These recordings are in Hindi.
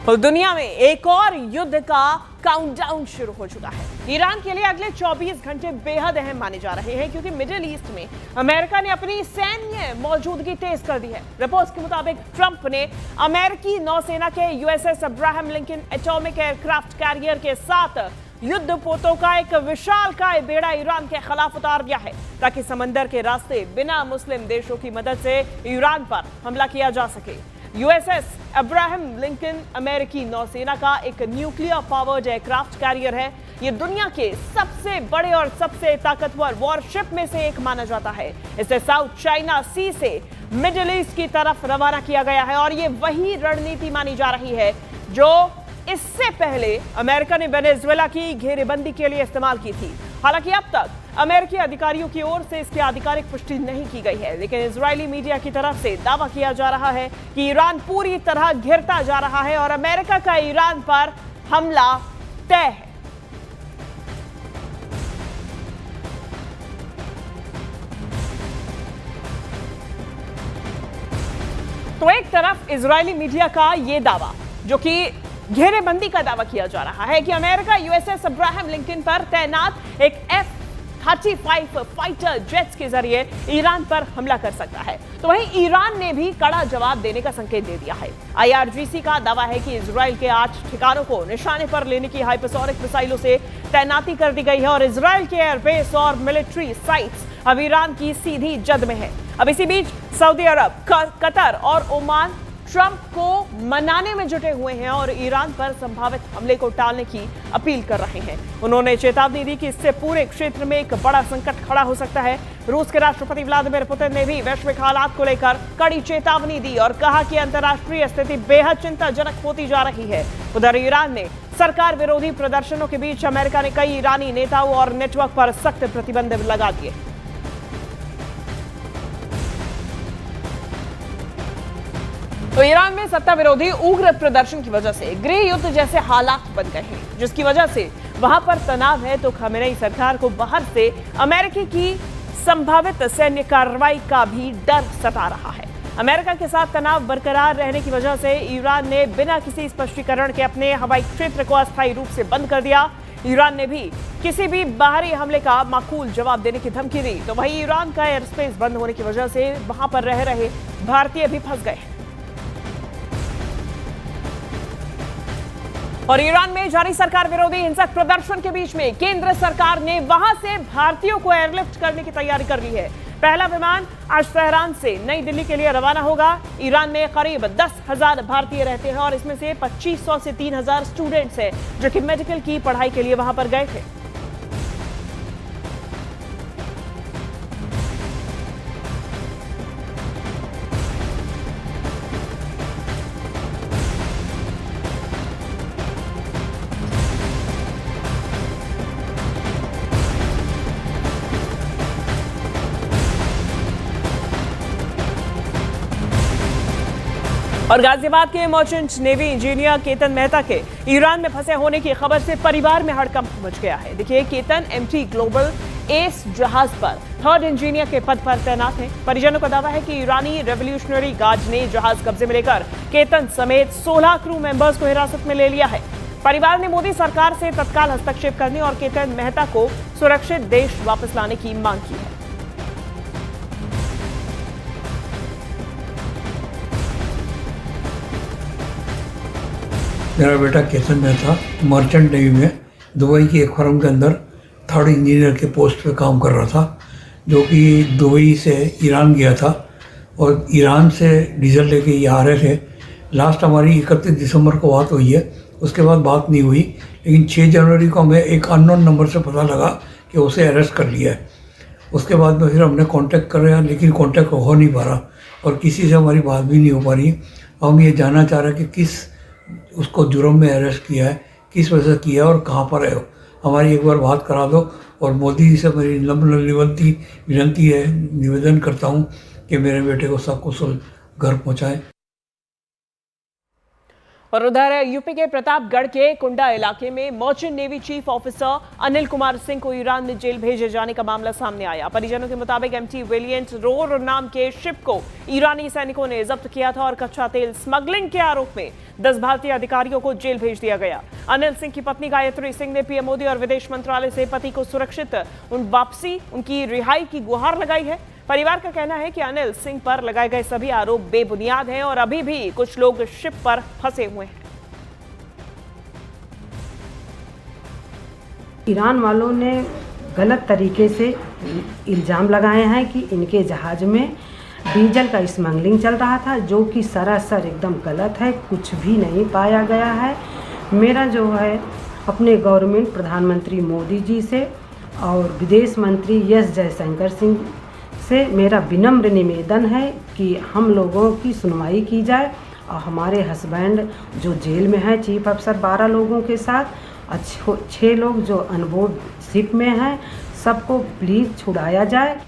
तो दुनिया में एक और युद्ध का काउंटडाउन शुरू हो चुका है। ईरान के लिए अगले 24 घंटे बेहद अहम माने जा रहे हैं क्योंकि मिडिल ईस्ट में अमेरिका ने अपनी सैन्य मौजूदगी तेज कर दी है। रिपोर्ट्स के मुताबिक ट्रंप ने अमेरिकी नौसेना के USS Abraham Lincoln atomic aircraft carrier के साथ युद्धपोतों का एक विशालकाय बेड़ा ईरान के खिलाफ उतार दिया है ताकि समंदर के रास्ते बिना मुस्लिम देशों की मदद से ईरान पर हमला किया जा सके। यूएसएस अब्राहम लिंकन अमेरिकी नौसेना का एक न्यूक्लियर पावर्ड एयरक्राफ्ट कैरियर है। ये दुनिया के सबसे बड़े और सबसे ताकतवर वॉरशिप में से एक माना जाता है। इसे साउथ चाइना सी से मिडिल ईस्ट की तरफ रवाना किया गया है और ये वही रणनीति मानी जा रही है जो इससे पहले अमेरिका ने वेनेजुएला की घेरेबंदी के लिए इस्तेमाल की थी। हालांकि अब तक अमेरिकी अधिकारियों की ओर से इसकी आधिकारिक पुष्टि नहीं की गई है, लेकिन इजरायली मीडिया की तरफ से दावा किया जा रहा है कि ईरान पूरी तरह घिरता जा रहा है और अमेरिका का ईरान पर हमला तय है। तो एक तरफ इजरायली मीडिया का यह दावा जो कि घेरेबंदी का दावा किया जा रहा है कि अमेरिका यूएसएस अब्राहम लिंकन पर तैनात एक F-35 फाइटर जेट्स के जरिए ईरान पर हमला कर सकता है, तो वहीं ईरान ने भी कड़ा जवाब देने का संकेत दे दिया है। IRGC का दावा है कि इजराइल के 8 ठिकानों को निशाने पर लेने की हाइपरसोनिक मिसाइलों से तैनाती कर दी गई है और इजराइल के एयरबेस और मिलिट्री साइट्स अब ईरान की सीधी जद में है। अब इसी बीच सऊदी अरब, कतर और ओमान ट्रंप को मनाने में जुटे हुए हैं और ईरान पर संभावित हमले को टालने की अपील कर रहे हैं। उन्होंने चेतावनी दी कि इससे पूरे क्षेत्र में एक बड़ा संकट खड़ा हो सकता है। रूस के राष्ट्रपति व्लादिमीर पुतिन ने भी वैश्विक हालात को लेकर कड़ी चेतावनी दी और कहा कि अंतर्राष्ट्रीय स्थिति बेहद चिंताजनक होती जा रही है। उधर ईरान ने सरकार विरोधी प्रदर्शनों के बीच अमेरिका ने कई ईरानी नेताओं और नेटवर्क पर सख्त प्रतिबंध लगा दिए। तो ईरान में सत्ता विरोधी उग्र प्रदर्शन की वजह से गृह युद्ध जैसे हालात बन गए हैं, जिसकी वजह से वहां पर तनाव है। तो खमेनेई सरकार को बाहर से अमेरिका की संभावित सैन्य कार्रवाई का भी डर सता रहा है। अमेरिका के साथ तनाव बरकरार रहने की वजह से ईरान ने बिना किसी स्पष्टीकरण के अपने हवाई क्षेत्र को अस्थायी रूप से बंद कर दिया। ईरान ने भी किसी भी बाहरी हमले का माकूल जवाब देने की धमकी दी। तो वहीं ईरान का एयर स्पेस बंद होने की वजह से वहां पर रह रहे भारतीय भी फंस गए। और ईरान में जारी सरकार विरोधी हिंसक प्रदर्शन के बीच में केंद्र सरकार ने वहां से भारतीयों को एयरलिफ्ट करने की तैयारी कर ली है। पहला विमान आज तेहरान से नई दिल्ली के लिए रवाना होगा। ईरान में करीब 10,000 भारतीय रहते हैं और इसमें से 2500 से 3000 स्टूडेंट्स हैं जो कि मेडिकल की पढ़ाई के लिए वहां पर गए थे। और गाजियाबाद के merchant navy engineer Ketan Mehta के ईरान में फंसे होने की खबर से परिवार में हड़कंप मच गया है। देखिए, केतन MT ग्लोबल एस जहाज पर 3rd इंजीनियर के पद पर तैनात हैं। परिजनों का दावा है कि ईरानी रेवोल्यूशनरी गार्ड ने जहाज कब्जे में लेकर केतन समेत 16 क्रू मेंबर्स को हिरासत में ले लिया है। परिवार ने मोदी सरकार से तत्काल हस्तक्षेप करने और केतन मेहता को सुरक्षित देश वापस लाने की मांग की है। मेरा बेटा केतन मेहता मर्चेंट नेवी में दुबई की एक फर्म के अंदर 3rd इंजीनियर के पोस्ट पे काम कर रहा था, जो कि दुबई से ईरान गया था और ईरान से डीजल लेके ये आ रहे थे। लास्ट हमारी 31 दिसंबर को बात हुई है, उसके बाद बात नहीं हुई, लेकिन 6 जनवरी को हमें एक अननोन नंबर से पता लगा कि उसे अरेस्ट कर लिया है। उसके बाद में फिर हमने कांटेक्ट कर रहे, लेकिन कांटेक्ट हो नहीं पा रहा और किसी से हमारी बात भी नहीं हो पा रही। हम ये जानना चाह रहे हैं कि किस उसको जुर्म में अरेस्ट किया है, किस वजह से किया और कहाँ पर है। हमारी एक बार बात करा दो और मोदी जी से मेरी विनती है, निवेदन करता हूँ कि मेरे बेटे को सकुशल घर पहुँचाएं। और उधर यूपी के प्रतापगढ़ के कुंडा इलाके में merchant navy chief officer Anil Kumar Singh को ईरान में जेल भेजे जाने का मामला सामने आया। परिजनों के मुताबिक एमटी वेलिएंट रोर नाम के शिप को ईरानी सैनिकों ने जब्त किया था और कच्चा तेल स्मगलिंग के आरोप में 10 भारतीय अधिकारियों को जेल भेज दिया गया। अनिल सिंह की पत्नी गायत्री सिंह ने पीएम मोदी और विदेश मंत्रालय से पति को सुरक्षित वापसी, उनकी रिहाई की गुहार लगाई है। परिवार का कहना है कि अनिल सिंह पर लगाए गए सभी आरोप बेबुनियाद हैं और अभी भी कुछ लोग शिप पर फंसे हुए हैं। ईरान वालों ने गलत तरीके से इल्ज़ाम लगाए हैं कि इनके जहाज़ में डीजल का स्मगलिंग चल रहा था, जो कि सरासर एकदम गलत है। कुछ भी नहीं पाया गया है। मेरा जो है अपने गवर्नमेंट प्रधानमंत्री मोदी जी से और विदेश मंत्री एस जयशंकर सिंह से मेरा विनम्र निवेदन है कि हम लोगों की सुनवाई की जाए और हमारे हस्बैंड जो जेल में है चीफ अफसर 12 लोगों के साथ 6 लोग जो अनबोर्ड शिप में हैं, सबको प्लीज़ छुड़ाया जाए।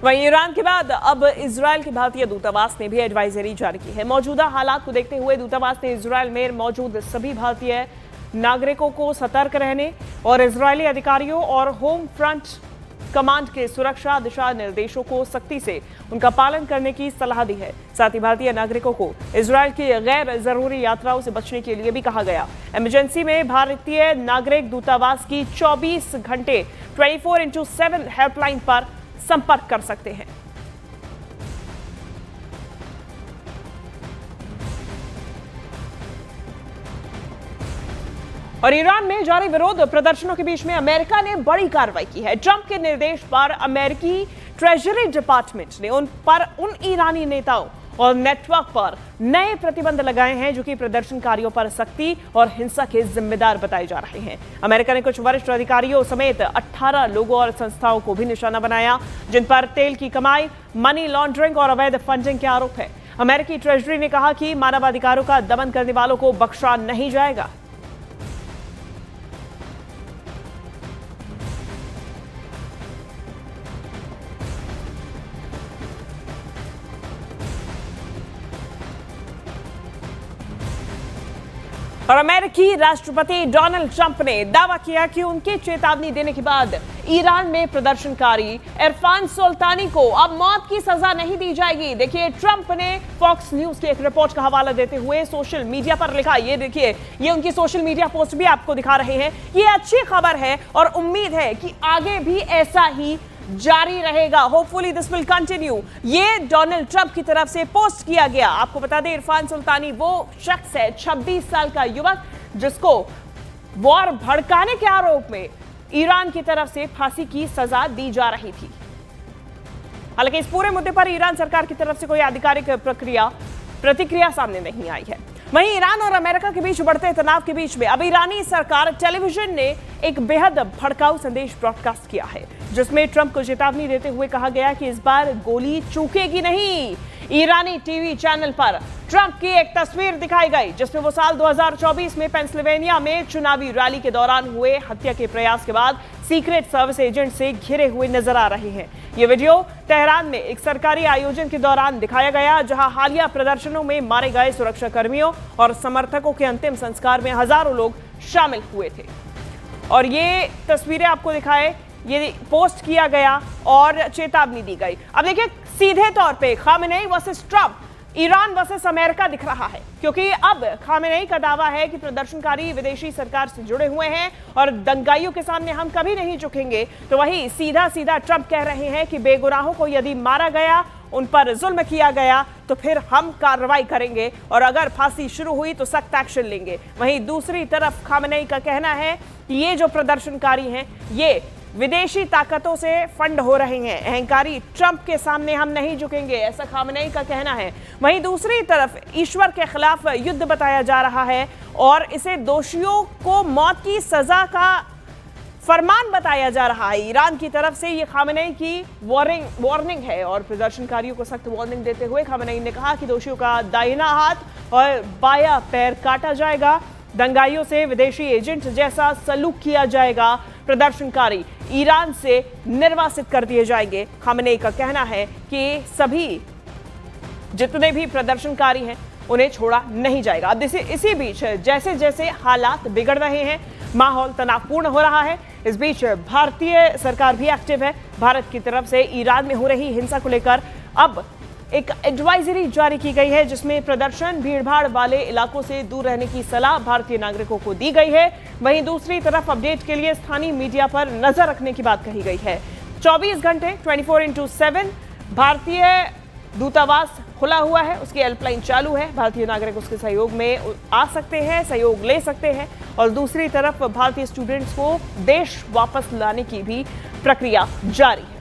वहीं ईरान के बाद अब इजरायल के भारतीय दूतावास ने भी एडवाइजरी जारी की है। मौजूदा हालात को देखते हुए दूतावास ने इजरायल में मौजूद सभी भारतीय नागरिकों को सतर्क रहने और इजरायली अधिकारियों और होम फ्रंट कमांड के सुरक्षा दिशा निर्देशों को सख्ती से उनका पालन करने की सलाह दी है। साथ ही भारतीय नागरिकों को इजरायल की गैर जरूरी यात्राओं से बचने के लिए भी कहा गया। इमरजेंसी में भारतीय नागरिक दूतावास की 24 घंटे 24x7 हेल्पलाइन पर संपर्क कर सकते हैं। और ईरान में जारी विरोध प्रदर्शनों के बीच में अमेरिका ने बड़ी कार्रवाई की है। ट्रंप के निर्देश पर अमेरिकी ट्रेजरी डिपार्टमेंट ने उन ईरानी नेताओं और नेटवर्क पर नए प्रतिबंध लगाए हैं जो कि प्रदर्शनकारियों पर सख्ती और हिंसा के जिम्मेदार बताए जा रहे हैं। अमेरिका ने कुछ वरिष्ठ अधिकारियों समेत 18 लोगों और संस्थाओं को भी निशाना बनाया जिन पर तेल की कमाई, मनी लॉन्ड्रिंग और अवैध फंडिंग के आरोप है। अमेरिकी ट्रेजरी ने कहा कि मानवाधिकारों का दमन करने वालों को बख्शा नहीं जाएगा। और अमेरिकी राष्ट्रपति डोनाल्ड ट्रंप ने दावा किया कि उनके चेतावनी देने के बाद ईरान में प्रदर्शनकारी इरफान सुल्तानी को अब मौत की सजा नहीं दी जाएगी। देखिए, ट्रंप ने फॉक्स न्यूज के एक रिपोर्ट का हवाला देते हुए सोशल मीडिया पर लिखा, ये देखिए, ये उनकी सोशल मीडिया पोस्ट भी आपको दिखा रहे हैं। ये अच्छी खबर है और उम्मीद है कि आगे भी ऐसा ही जारी रहेगा। Hopefully this will continue. ये डोनाल्ड ट्रंप की तरफ से पोस्ट किया गया। आपको बता दें, इरफान सुल्तानी वो शख्स है, 26 साल का युवक, जिसको वॉर भड़काने के आरोप में ईरान की तरफ से फांसी की सजा दी जा रही थी। हालांकि इस पूरे मुद्दे पर ईरान सरकार की तरफ से कोई आधिकारिक प्रतिक्रिया सामने नहीं आई है। वहीं ईरान और अमेरिका के बीच बढ़ते तनाव के बीच में अब ईरानी सरकार टेलीविजन ने एक बेहद भड़काऊ संदेश ब्रॉडकास्ट किया है जिसमें ट्रंप को चेतावनी देते हुए कहा गया कि इस बार गोली चूकेगी नहीं। ईरानी टीवी चैनल पर ट्रंप की एक तस्वीर दिखाई गई जिसमें वो साल 2024 में पेंसिल्वेनिया में चुनावी रैली के दौरान हुए हत्या के प्रयास के बाद सीक्रेट सर्विस एजेंट से घिरे हुए नजर आ रहे हैं। ये वीडियो तेहरान में एक सरकारी आयोजन के दौरान दिखाया गया जहां हालिया प्रदर्शनों में मारे गए सुरक्षा कर्मियों और समर्थकों के अंतिम संस्कार में हजारों लोग शामिल हुए थे। और ये तस्वीरें आपको दिखाए, ये पोस्ट किया गया और चेतावनी दी गई। अब देखिए, सीधे तौर पे Khamenei versus Trump, Iran versus America दिख रहा है, क्योंकि अब खामेनेई का दावा है कि प्रदर्शनकारी विदेशी सरकार से जुड़े हुए हैं और दंगाइयों के सामने हम कभी नहीं झुकेंगे। तो वही सीधा सीधा ट्रंप कह रहे हैं कि बेगुनाहों को यदि मारा गया, उन पर जुल्म किया गया, तो फिर हम कार्रवाई करेंगे और अगर फांसी शुरू हुई तो सख्त एक्शन लेंगे। वहीं दूसरी तरफ खामेनेई का कहना है कि ये जो प्रदर्शनकारी हैं, ये विदेशी ताकतों से फंड हो रहे हैं, अहंकारी ट्रंप के सामने हम नहीं झुकेंगे, ऐसा खामेनेई का कहना है। वहीं दूसरी तरफ ईश्वर के खिलाफ युद्ध बताया जा रहा है और इसे दोषियों को मौत की सजा का फरमान बताया जा रहा है। ईरान की तरफ से ये खामेनेई की वार्निंग है और प्रदर्शनकारियों को सख्त वार्निंग देते हुए खामेनेई ने कहा कि दोषियों का दाहिना हाथ और बायां पैर काटा जाएगा, दंगाइयों से विदेशी एजेंट जैसा सलूक किया जाएगा, प्रदर्शनकारी ईरान से निर्वासित कर दिए जाएंगे। खामेनेई का कहना है कि सभी जितने भी प्रदर्शनकारी हैं उन्हें छोड़ा नहीं जाएगा। अब इसी बीच जैसे जैसे हालात बिगड़ रहे हैं, माहौल तनावपूर्ण हो रहा है, इस बीच भारतीय सरकार भी एक्टिव है। भारत की तरफ से ईरान में हो रही हिंसा को लेकर अब एक एडवाइजरी जारी की गई है, जिसमें प्रदर्शन भीड़भाड़ वाले इलाकों से दूर रहने की सलाह भारतीय नागरिकों को दी गई है। वहीं दूसरी तरफ अपडेट के लिए स्थानीय मीडिया पर नजर रखने की बात कही गई है। 24 घंटे 24/7 भारतीय दूतावास खुला हुआ है, उसकी हेल्पलाइन चालू है। भारतीय नागरिक उसके सहयोग में आ सकते हैं, सहयोग ले सकते हैं। और दूसरी तरफ भारतीय स्टूडेंट्स को देश वापस लाने की भी प्रक्रिया जारी है।